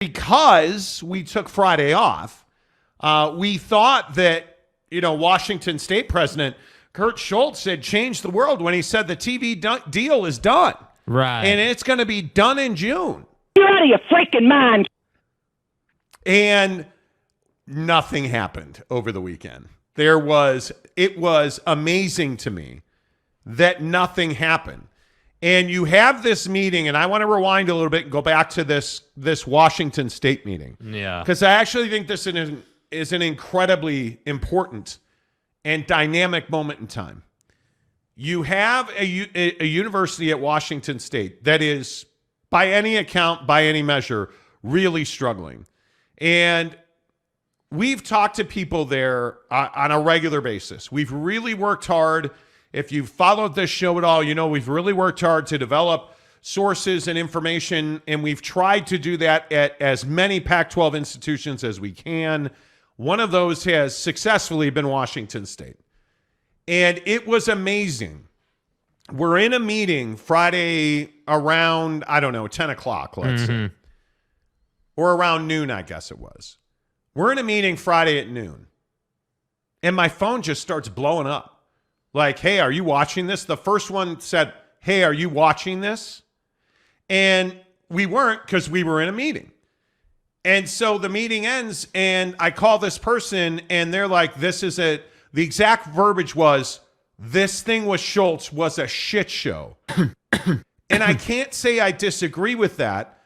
because we took Friday off, we thought that, Washington State President Kurt Schultz had changed the world when he said the TV deal is done. Right. And it's going to be done in June. You're out of your freaking mind. And nothing happened over the weekend. It was amazing to me that nothing happened. And you have this meeting, and I want to rewind a little bit and go back to this Washington State meeting. Yeah. Because I actually think this is an incredibly important and dynamic moment in time. You have a university at Washington State that is, by any account, by any measure, really struggling. And we've talked to people there on a regular basis. We've really worked hard. If you've followed this show at all, we've really worked hard to develop sources and information, and we've tried to do that at as many Pac-12 institutions as we can. One of those has successfully been Washington State. And it was amazing. We're in a meeting Friday around, 10 o'clock, let's say. Or around noon, I guess it was. We're in a meeting Friday at noon. And my phone just starts blowing up. Like, hey, are you watching this? The first one said, hey, are you watching this? And we weren't, because we were in a meeting. And so the meeting ends, and I call this person, and they're like, the exact verbiage was, this thing with Schultz was a shit show. And I can't say I disagree with that,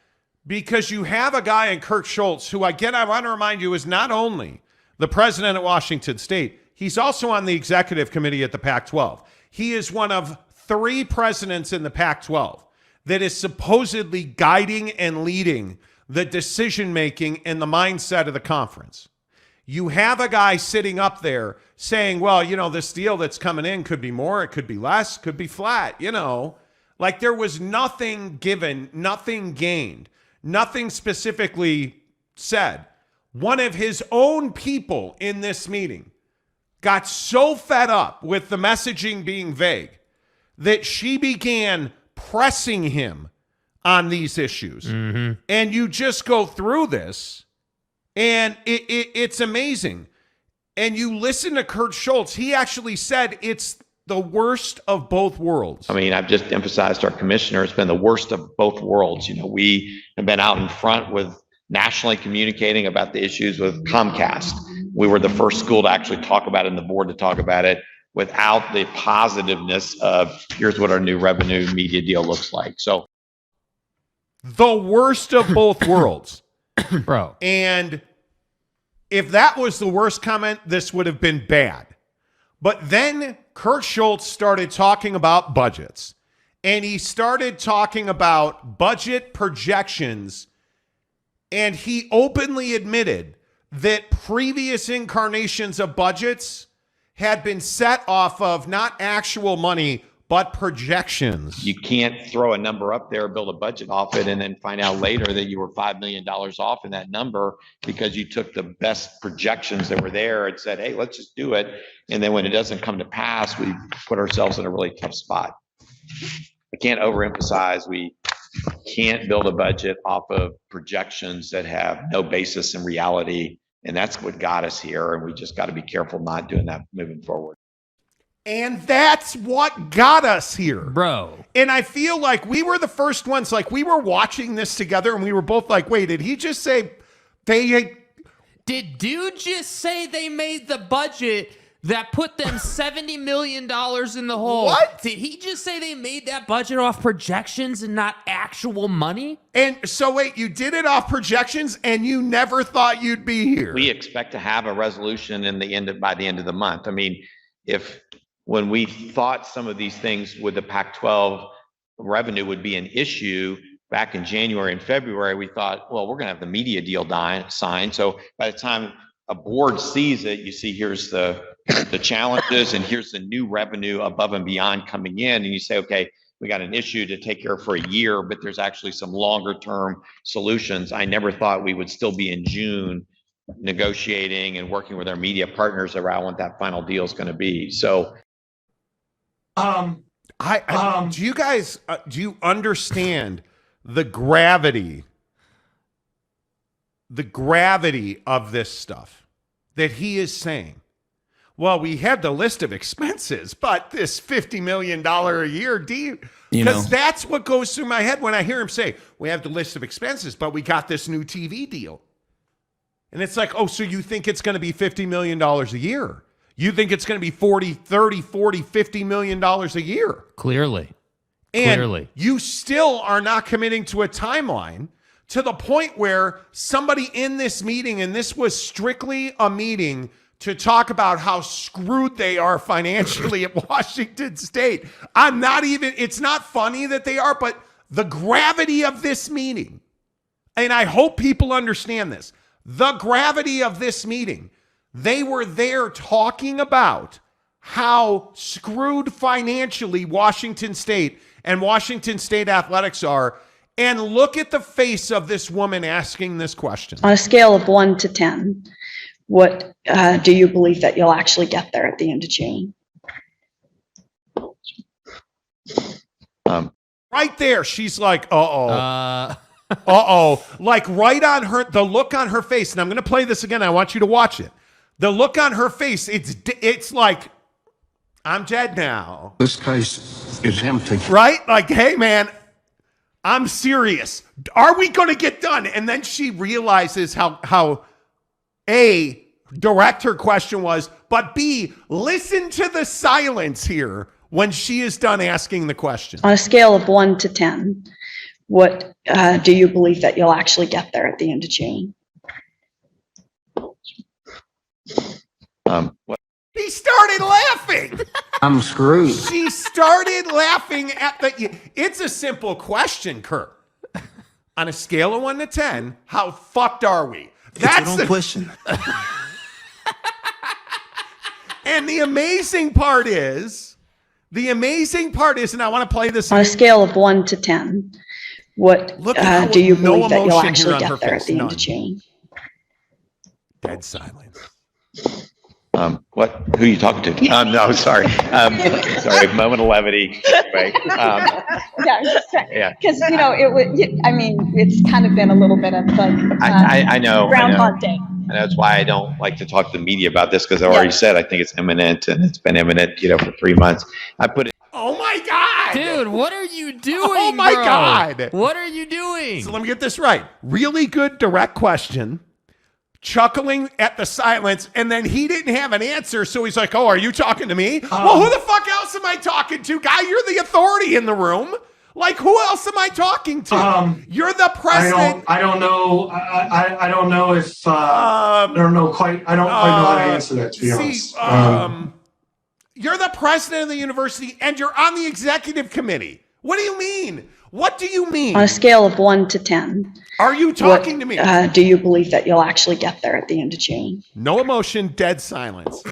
because you have a guy in Kurt Schultz, who, again, I want to remind you, is not only the president at Washington State, he's also on the executive committee at the Pac-12. He is one of 3 presidents in the Pac-12 that is supposedly guiding and leading the decision-making and the mindset of the conference. You have a guy sitting up there saying, well, this deal that's coming in could be more, it could be less, could be flat, Like there was nothing given, nothing gained, nothing specifically said. One of his own people in this meeting got so fed up with the messaging being vague that she began pressing him on these issues. And you just go through this, and it's amazing. And you listen to Kurt Schultz. He actually said it's the worst of both worlds. I mean, I've just emphasized our commissioner. It's been the worst of both worlds. We have been out in front with nationally communicating about the issues with Comcast. We were the first school to actually talk about it, and the board to talk about it, without the positiveness of here's what our new revenue media deal looks like. So the worst of both worlds. Bro. And if that was the worst comment, this would have been bad. But then Kurt Schultz started talking about budgets, and he started talking about budget projections, and he openly admitted that previous incarnations of budgets had been set off of not actual money, but projections. You can't throw a number up there, build a budget off it, and then find out later that you were $5 million off in that number because you took the best projections that were there and said, hey, let's just do it. And then when it doesn't come to pass, we put ourselves in a really tough spot. I can't overemphasize, we can't build a budget off of projections that have no basis in reality. And that's what got us here. And we just got to be careful not doing that moving forward. And that's what got us here. Bro. And I feel like we were the first ones, like we were watching this together and we were both like, wait, did he just say they... Did dude just say they made the budget that put them $70 million in the hole? What? Did he just say they made that budget off projections and not actual money? And so wait, you did it off projections and you never thought you'd be here. We expect to have a resolution by the end of the month. I mean, when we thought some of these things with the Pac-12 revenue would be an issue back in January and February, we thought, well, we're going to have the media deal signed. So by the time a board sees it, you see here's the challenges and here's the new revenue above and beyond coming in. And you say, okay, we got an issue to take care of for a year, but there's actually some longer term solutions. I never thought we would still be in June negotiating and working with our media partners around what that final deal is going to be. So do you guys do you understand the gravity the gravity of this stuff that he is saying. Well, we had the list of expenses, but this $50 million a year deal, because that's what goes through my head when I hear him say, we have the list of expenses, but we got this new TV deal. And it's like, oh, so you think it's going to be $50 million a year? You think it's going to be 40, 30, 40, $50 million a year? Clearly. You still are not committing to a timeline to the point where somebody in this meeting, and this was strictly a meeting to talk about how screwed they are financially at Washington State. It's not funny that they are, but the gravity of this meeting, and I hope people understand this, the gravity of this meeting, they were there talking about how screwed financially Washington State and Washington State athletics are. And look at the face of this woman asking this question. On a scale of 1 to 10, what do you believe that you'll actually get there at the end of June? Right there, she's like, uh-oh. Like right on her, the look on her face, and I'm going to play this again. I want you to watch it. The look on her face, it's like, I'm dead now. This case is empty. Right? Like, hey, man, I'm serious. Are we going to get done? And then she realizes how A, direct her question was, but B, listen to the silence here when she is done asking the question. On a scale of 1 to 10, what do you believe that you'll actually get there at the end of June? He started laughing. I'm screwed. She started laughing at it's a simple question, Kurt. On a scale of 1 to 10, how fucked are we? That's the question. And the amazing part is, and I want to play this. On a scale of 1 to 10, what do you believe that you'll actually get there at the end of June? Dead silence. What? Who are you talking to? No, sorry. Sorry, moment of levity. Anyway, Yeah, I'm just trying. Yeah. Because, it would, it's kind of been a little bit of like I know. Groundhog Day. And that's why I don't like to talk to the media about this, because I already said I think it's imminent, and it's been imminent, for 3 months. I put it. Oh my God. Dude, what are you doing? Oh my bro? God. What are you doing? So let me get this right. Really good direct question. Chuckling at the silence, and then he didn't have an answer, so he's like, oh, are you talking to me? Well, who the fuck else am I talking to? Guy, you're the authority in the room. Like, who else am I talking to? You're the president. I don't know. I don't know if I don't know quite. I don't quite know how to answer that, to be honest. You're the president of the university, and you're on the executive committee. What do you mean? What do you mean? On a scale of 1 to 10, are you talking to me? Do you believe that you'll actually get there at the end of June? No emotion, dead silence.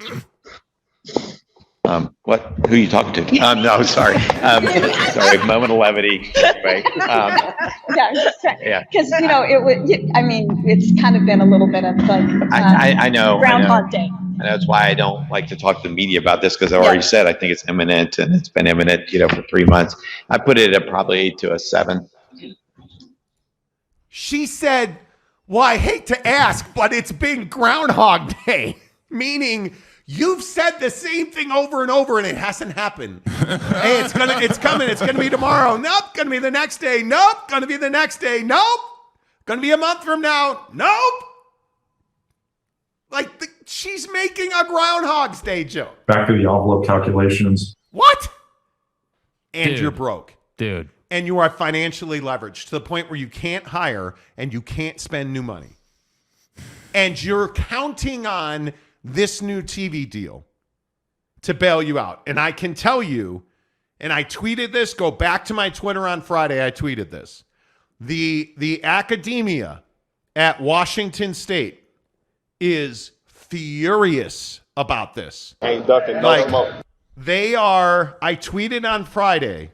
What? Who are you talking to? No, sorry. Sorry, moment of levity. Anyway, Yeah, I'm just trying. Yeah. Because, it would, it's kind of been a little bit of like I know. Groundhog Day. And that's why I don't like to talk to the media about this, because I already said I think it's imminent, and it's been imminent, for 3 months. I put it at probably to a 7. She said, well, I hate to ask, but it's been Groundhog Day, meaning you've said the same thing over and over and it hasn't happened. Hey, it's coming. It's going to be tomorrow. Nope. Going to be the next day. Nope. Going to be the next day. Nope. Going to be a month from now. Nope. Like, she's making a Groundhog's Day joke. Back to the envelope calculations. What? And Dude. you're broke. Dude. And you are financially leveraged to the point where you can't hire and you can't spend new money. And you're counting on this new TV deal to bail you out. And I can tell you, and I tweeted this, go back to my Twitter on Friday, I tweeted this. The academia at Washington State is furious about this. Ain't ducking no smoke. They are, I tweeted on Friday,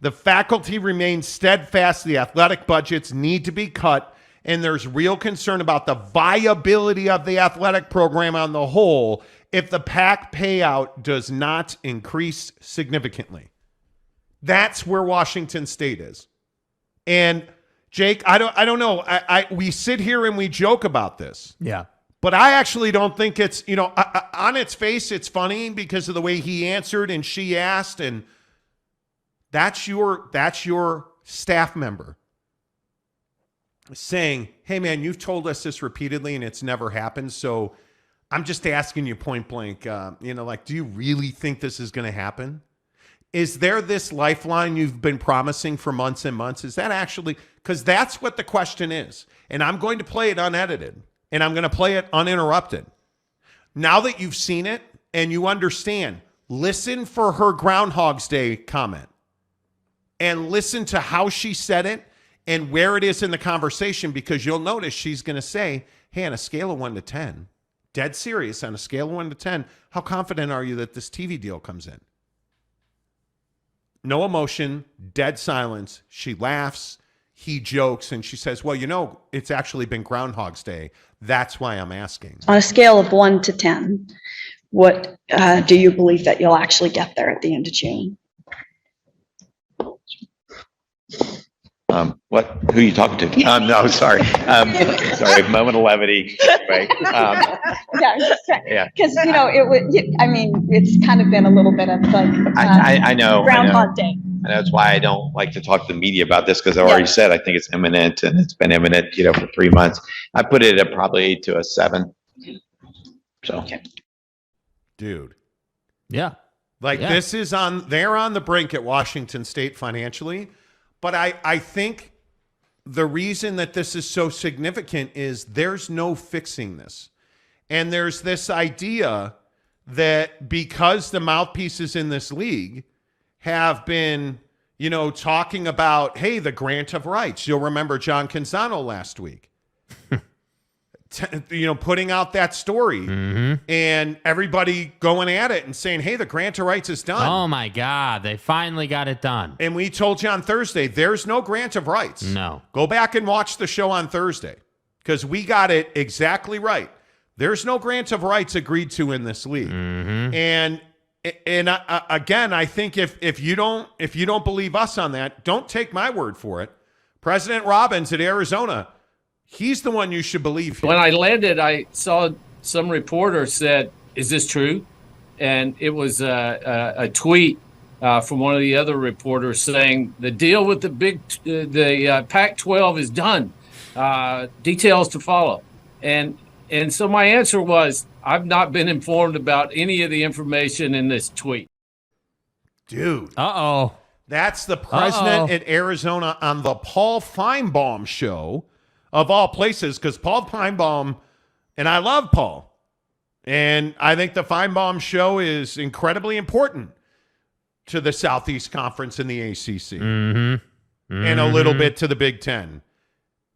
the faculty remains steadfast. The athletic budgets need to be cut, and there's real concern about the viability of the athletic program on the whole if the PAC payout does not increase significantly. That's where Washington State is. And Jake, I don't know. We sit here and we joke about this. Yeah. But I actually don't think it's, on its face, it's funny because of the way he answered and she asked, and that's your staff member saying, hey man, you've told us this repeatedly and it's never happened. So I'm just asking you point blank, do you really think this is going to happen? Is there this lifeline you've been promising for months and months? Is that actually, because that's what the question is. And I'm going to play it unedited. And I'm going to play it uninterrupted. Now that you've seen it and you understand, listen for her Groundhog's Day comment and listen to how she said it and where it is in the conversation, because you'll notice she's going to say, hey, on a scale of 1 to 10, dead serious, on a scale of 1 to 10, how confident are you that this TV deal comes in? No emotion, dead silence. She laughs. He jokes and she says, well, it's actually been Groundhog's Day. That's why I'm asking. On a scale of 1 to 10, what do you believe that you'll actually get there at the end of June? Who are you talking to? No, sorry. Sorry, moment of levity. Right. Yeah, because it would. It's kind of been a little bit of like I know. Groundhog Day. And that's why I don't like to talk to the media about this, because I already said I think it's imminent, and it's been imminent, for 3 months. I put it at probably to a 7. So, dude, yeah, this is they're on the brink at Washington State financially, but I think the reason that this is so significant is there's no fixing this, and there's this idea that because the mouthpieces in this league have been, talking about, hey, the grant of rights. You'll remember John Canzano last week, putting out that story and everybody going at it and saying, hey, the grant of rights is done. Oh my God, they finally got it done. And we told you on Thursday, there's no grant of rights. No. Go back and watch the show on Thursday because we got it exactly right. There's no grant of rights agreed to in this league. And again, I think if you don't believe us on that, don't take my word for it. President Robbins at Arizona, he's the one you should believe here. When I landed, I saw some reporter said, "Is this true?" And it was a tweet from one of the other reporters saying the deal with the Pac-12 is done. Details to follow. And so my answer was, I've not been informed about any of the information in this tweet. Dude. Uh-oh. That's the president at Arizona on the Paul Feinbaum show, of all places, because Paul Feinbaum, and I love Paul, and I think the Feinbaum show is incredibly important to the Southeast Conference and the ACC, and a little bit to the Big Ten.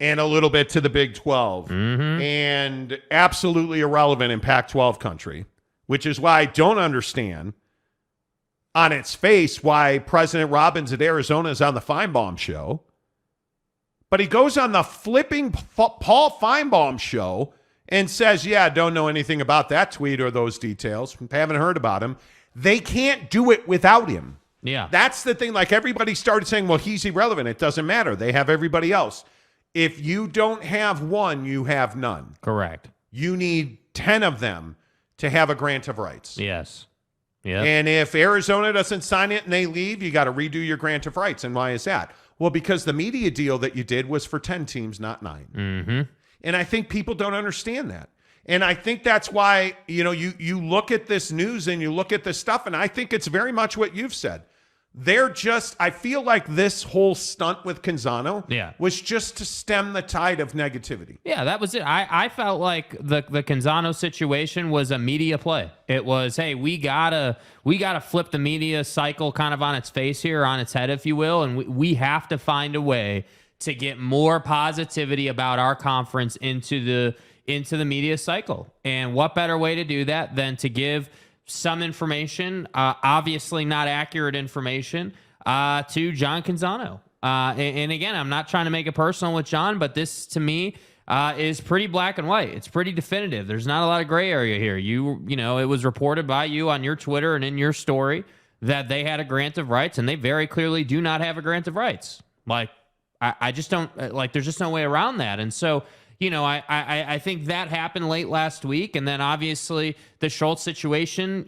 And a little bit to the Big 12, and absolutely irrelevant in Pac-12 country, which is why I don't understand on its face why President Robbins at Arizona is on the Feinbaum show. But he goes on the flipping Paul Feinbaum show and says, yeah, don't know anything about that tweet or those details. Haven't heard about him. They can't do it without him. Yeah. That's the thing. Like everybody started saying, well, he's irrelevant. It doesn't matter. They have everybody else. If you don't have one, you have none. Correct. You need 10 of them to have a grant of rights. Yes. Yeah. And if Arizona doesn't sign it and they leave, you got to redo your grant of rights. And why is that? Well, because the media deal that you did was for 10 teams, not 9. And I think people don't understand that. And I think that's why, you look at this news and you look at this stuff, and I think it's very much what you've said. I feel like this whole stunt with Canzano was just to stem the tide of negativity. Yeah, that was it. I felt like the Canzano situation was a media play. It was, hey, we gotta flip the media cycle kind of on its face here, on its head, if you will, and we have to find a way to get more positivity about our conference into the media cycle. And what better way to do that than to give some information, obviously not accurate information, to John Canzano. And again, I'm not trying to make it personal with John, but this to me is pretty black and white. It's pretty definitive. There's not a lot of gray area here. It was reported by you on your Twitter and in your story that they had a grant of rights, and they very clearly do not have a grant of rights. Like, I just don't like. There's just no way around that. And so, I think that happened late last week, and then obviously the Schultz situation,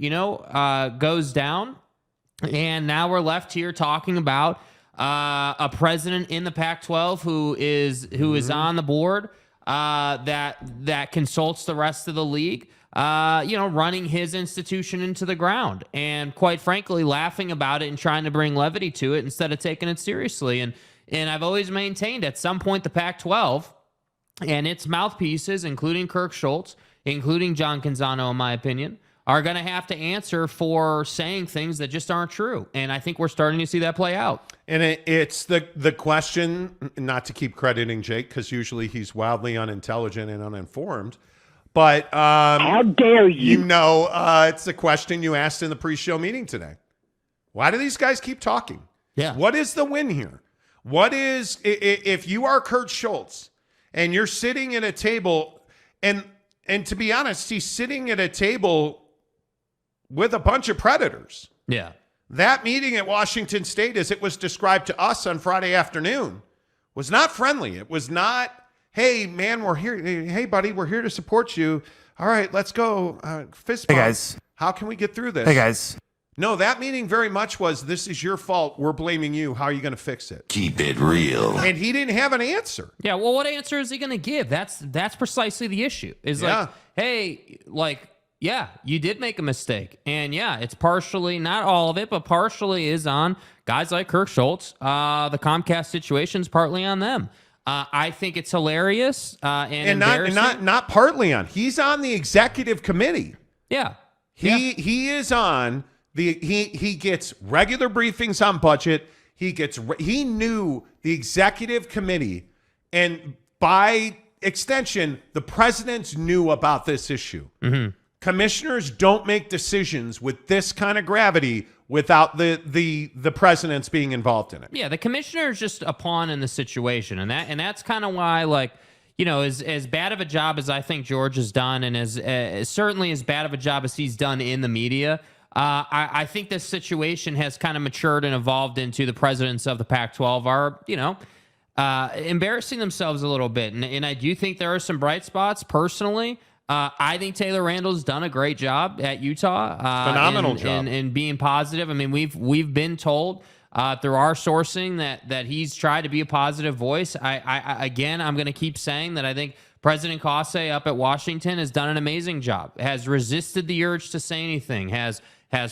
goes down, and now we're left here talking about a president in the Pac-12 who is on the board that consults the rest of the league. Running his institution into the ground and quite frankly, laughing about it and trying to bring levity to it instead of taking it seriously. And I've always maintained at some point the Pac-12 and its mouthpieces, including Kirk Schultz, including John Canzano, in my opinion, are going to have to answer for saying things that just aren't true. And I think we're starting to see that play out. And it's the question, not to keep crediting Jake, because usually he's wildly unintelligent and uninformed, but How dare you? It's the question you asked in the pre-show meeting today. Why do these guys keep talking? Yeah. What is the win here? What is, if you are Kurt Schultz and you're sitting at a table, and to be honest, he's sitting at a table with a bunch of predators. Yeah. That meeting at Washington State, as it was described to us on Friday afternoon, was not friendly. It was not, hey, man, we're here. Hey, buddy, we're here to support you. All right, let's go. Fist bump. Hey, guys. How can we get through this? Hey, guys. No, that meeting very much was, this is your fault. We're blaming you. How are you going to fix it? Keep it real. And he didn't have an answer. Yeah, well, what answer is he going to give? That's precisely the issue. Is like, hey, yeah, you did make a mistake. And yeah, it's partially, not all of it, but partially is on guys like Kirk Schultz. The Comcast situation's partly on them. I think it's hilarious and embarrassing. Not partly on. He's on the executive committee. Yeah. He is on the he gets regular briefings on budget. He knew the executive committee, and by extension, the presidents knew about this issue. Mm-hmm. Commissioners don't make decisions with this kind of gravity without the presidents being involved in it. Yeah, the commissioner is just a pawn in the situation, and that's kind of why, as bad of a job as I think George has done, and as certainly as bad of a job as he's done in the media, I think this situation has kind of matured and evolved into the presidents of the Pac-12 are, embarrassing themselves a little bit, and I do think there are some bright spots personally. I think Taylor Randall's done a great job at Utah. Phenomenal job. In being positive. I mean, we've been told through our sourcing that he's tried to be a positive voice. I'm going to keep saying that I think President Kase up at Washington has done an amazing job, has resisted the urge to say anything, has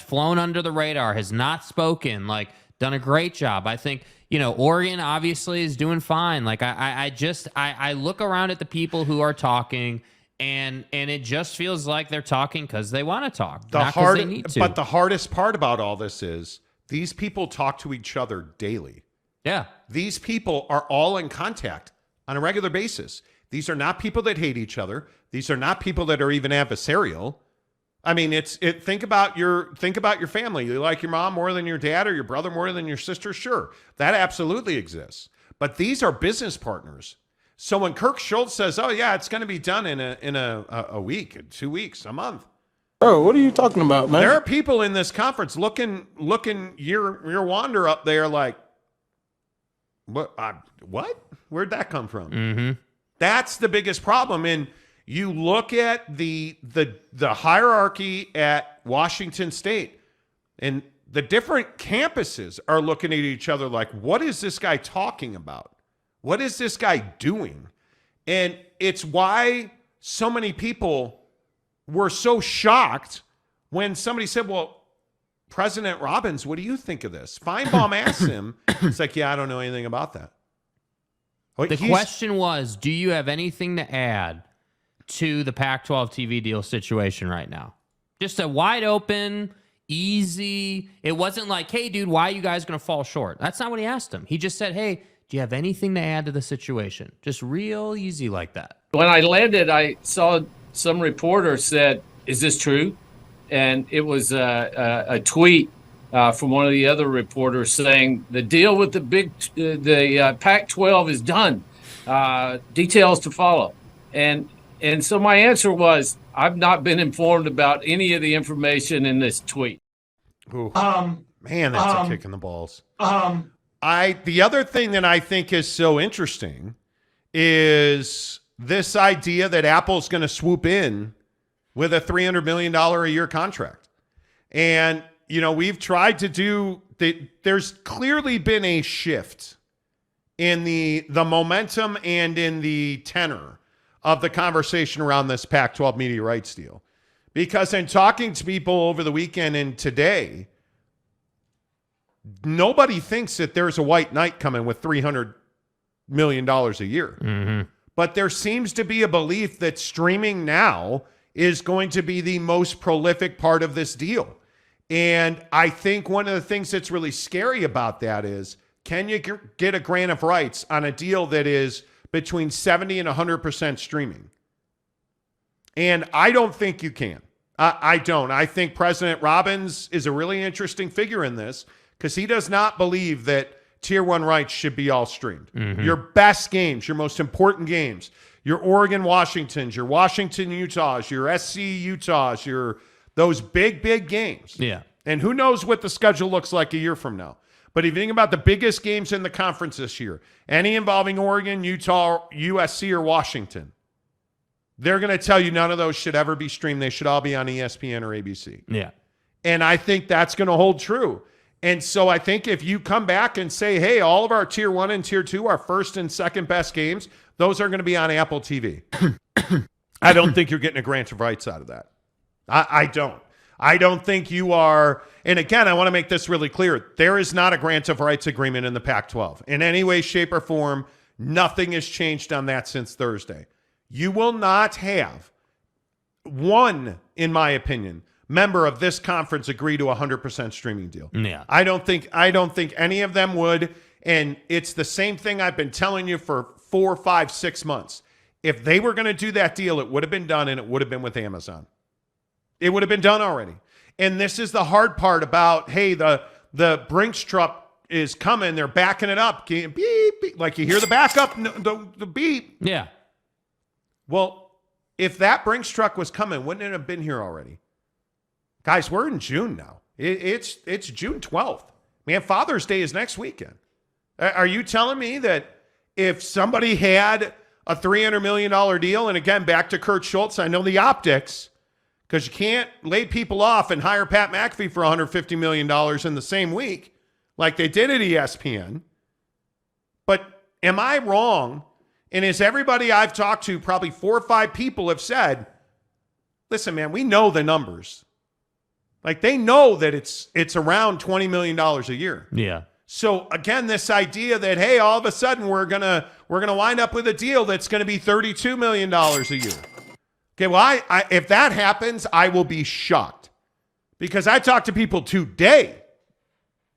flown under the radar, has not spoken, done a great job. I think, Oregon obviously is doing fine. I look around at the people who are talking, and it just feels like they're talking because they want to talk, not because they need to. But the hardest part about all this is these people talk to each other daily. Yeah. These people are all in contact on a regular basis. These are not people that hate each other. These are not people that are even adversarial. I mean, think about your family. You like your mom more than your dad, or your brother more than your sister? Sure, that absolutely exists. But these are business partners. So when Kirk Schultz says, "Oh yeah, it's going to be done in a week, 2 weeks, a month," bro, what are you talking about, man? There are people in this conference looking your wander up there like, what? Where'd that come from? Mm-hmm. That's the biggest problem. And you look at the hierarchy at Washington State, and the different campuses are looking at each other like, what is this guy talking about? What is this guy doing? And it's why so many people were so shocked when somebody said, well, President Robbins, what do you think of this? Feinbaum asked him. It's like, yeah, I don't know anything about that. The question was, do you have anything to add to the Pac-12 TV deal situation right now? Just a wide open, easy. It wasn't like, hey, dude, why are you guys going to fall short? That's not what he asked him. He just said, hey, do you have anything to add to the situation? Just real easy like that. When I landed, I saw some reporter said, is this true? And it was a tweet from one of the other reporters saying the deal with the Pac-12 is done. Details to follow. And so my answer was, I've not been informed about any of the information in this tweet. Ooh. Man, that's a kick in the balls. The other thing that I think is so interesting is this idea that Apple's going to swoop in with a $300 million a year contract. And, we've tried to do there's clearly been a shift in the momentum and in the tenor of the conversation around this Pac-12 media rights deal. Because in talking to people over the weekend and today, nobody thinks that there's a white knight coming with $300 million a year. Mm-hmm. But there seems to be a belief that streaming now is going to be the most prolific part of this deal. And I think one of the things that's really scary about that is, can you get a grant of rights on a deal that is between 70 and 100% streaming? And I don't think you can. I don't. I think President Robbins is a really interesting figure in this because he does not believe that Tier 1 rights should be all streamed. Mm-hmm. Your best games, your most important games, your Oregon Washingtons, your Washington Utahs, your SC Utahs, those big games. Yeah. And who knows what the schedule looks like a year from now. But if you think about the biggest games in the conference this year, any involving Oregon, Utah, USC, or Washington, they're going to tell you none of those should ever be streamed. They should all be on ESPN or ABC. Yeah. And I think that's going to hold true. And so I think if you come back and say, hey, all of our Tier 1 and Tier 2, our first and second best games, those are going to be on Apple TV. I don't think you're getting a grant of rights out of that. I don't. I don't think you are. And again, I want to make this really clear. There is not a grant of rights agreement in the Pac-12. In any way, shape, or form, nothing has changed on that since Thursday. You will not have one, in my opinion, member of this conference agree to a 100% streaming deal. Yeah. I don't think any of them would. And it's the same thing I've been telling you for 4, 5, 6 months. If they were going to do that deal, it would have been done, and it would have been with Amazon. It would have been done already. And this is the hard part about, hey, the Brinks truck is coming. They're backing it up. Beep, beep. Like you hear the backup, the beep. Yeah. Well, if that Brinks truck was coming, wouldn't it have been here already? Guys, we're in June now. It's June 12th. Man, Father's Day is next weekend. Are you telling me that if somebody had a $300 million deal, and again, back to Kurt Schultz, I know the optics, because you can't lay people off and hire Pat McAfee for $150 million in the same week like they did at ESPN. But am I wrong? And as everybody I've talked to, probably 4 or 5 people have said, listen, man, we know the numbers. Like they know that it's around $20 million a year. Yeah. So again, this idea that, hey, all of a sudden we're gonna wind up with a deal that's going to be $32 million a year. Okay, well, if that happens, I will be shocked. Because I talked to people today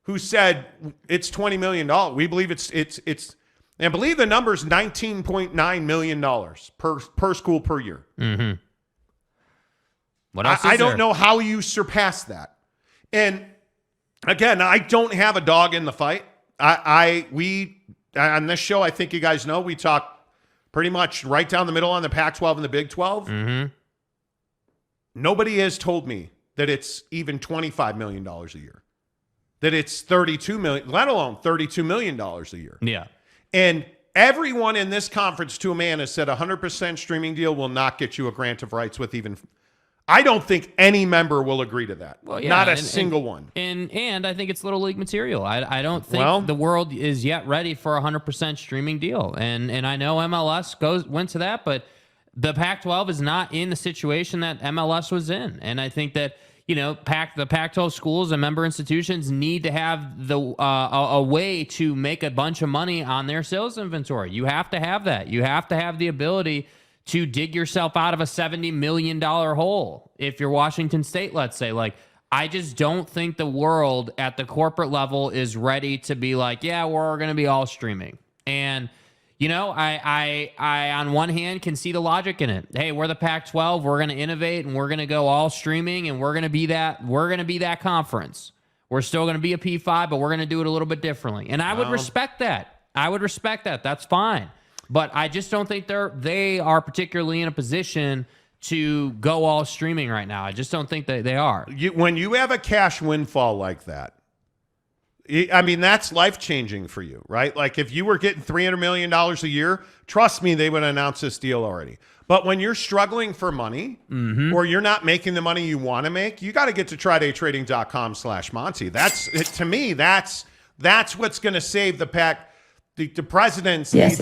who said it's $20 million. We believe it's and I believe the number is $19.9 million per school per year. Mm-hmm. What else I don't know how you surpass that. And again, I don't have a dog in the fight. We on this show, I think you guys know, we talk pretty much right down the middle on the Pac-12 and the Big 12. Mm-hmm. Nobody has told me that it's even $25 million a year, that it's $32 million, let alone $32 million a year. Yeah. And everyone in this conference to a man has said 100% streaming deal will not get you a grant of rights with even. I don't think any member will agree to that. Well, yeah, not a single one. And I think it's little league material. I don't think the world is yet ready for a 100% streaming deal. And I know MLS went to that, but the Pac-12 is not in the situation that MLS was in. And I think that, the Pac-12 schools and member institutions need to have a way to make a bunch of money on their sales inventory. You have to have that. You have to have the ability to dig yourself out of a $70 million hole. If you're Washington State, let's say, I just don't think the world at the corporate level is ready to be like, yeah, we're going to be all streaming. And, I on one hand can see the logic in it. Hey, we're the Pac-12. We're going to innovate and we're going to go all streaming and we're going to be that conference. We're still going to be a P5, but we're going to do it a little bit differently. And I would respect that. That's fine. But I just don't think they are particularly in a position to go all streaming right now. I just don't think they are. When you have a cash windfall like that, I mean, that's life-changing for you, right? Like if you were getting $300 million a year, trust me, they would announce this deal already. But when you're struggling for money or you're not making the money you want to make, you got to get to trydaytrading.com/Monty. To me, that's what's going to save the PAC. The presidents. Yes.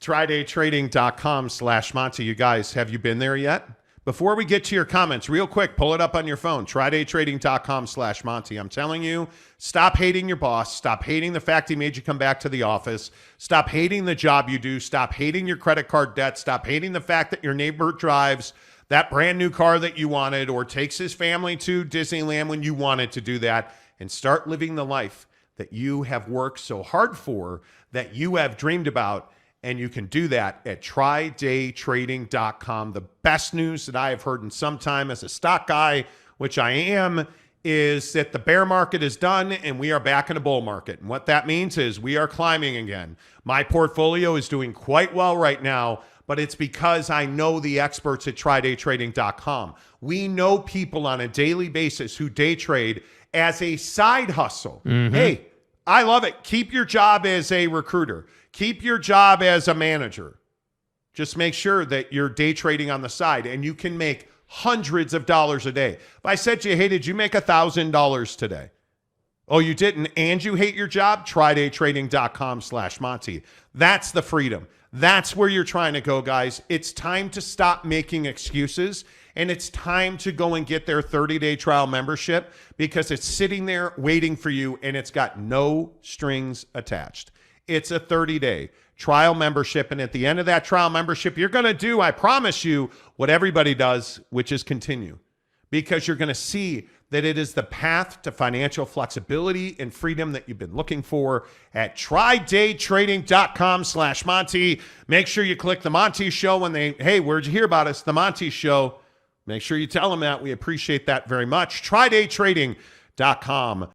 Trydaytrading.com/Monty. You guys, have you been there yet? Before we get to your comments, real quick, pull it up on your phone. Trydaytrading.com/Monty. I'm telling you, stop hating your boss. Stop hating the fact he made you come back to the office. Stop hating the job you do. Stop hating your credit card debt. Stop hating the fact that your neighbor drives that brand new car that you wanted or takes his family to Disneyland when you wanted to do that, and start living the life that you have worked so hard for, that you have dreamed about. And you can do that at trydaytrading.com. The best news that I have heard in some time as a stock guy, which I am, is that the bear market is done and we are back in a bull market. And what that means is we are climbing again. My portfolio is doing quite well right now, but it's because I know the experts at trydaytrading.com. We know people on a daily basis who day trade as a side hustle. Hey, I love it. Keep your job as a recruiter. Keep your job as a manager. Just make sure that you're day trading on the side and you can make hundreds of dollars a day. If I said to you, hey, did you make $1,000 today? Oh, you didn't, and you hate your job? Trydaytrading.com/Monty. That's the freedom. That's where you're trying to go, guys. It's time to stop making excuses, and it's time to go and get their 30-day trial membership, because it's sitting there waiting for you and it's got no strings attached. It's a 30-day trial membership. And at the end of that trial membership, you're going to do, I promise you, what everybody does, which is continue. Because you're going to see that it is the path to financial flexibility and freedom that you've been looking for at trydaytrading.com/Monty. Make sure you click the Monty Show when hey, where'd you hear about us? The Monty Show. Make sure you tell them that. We appreciate that very much. trydaytrading.com/Monty.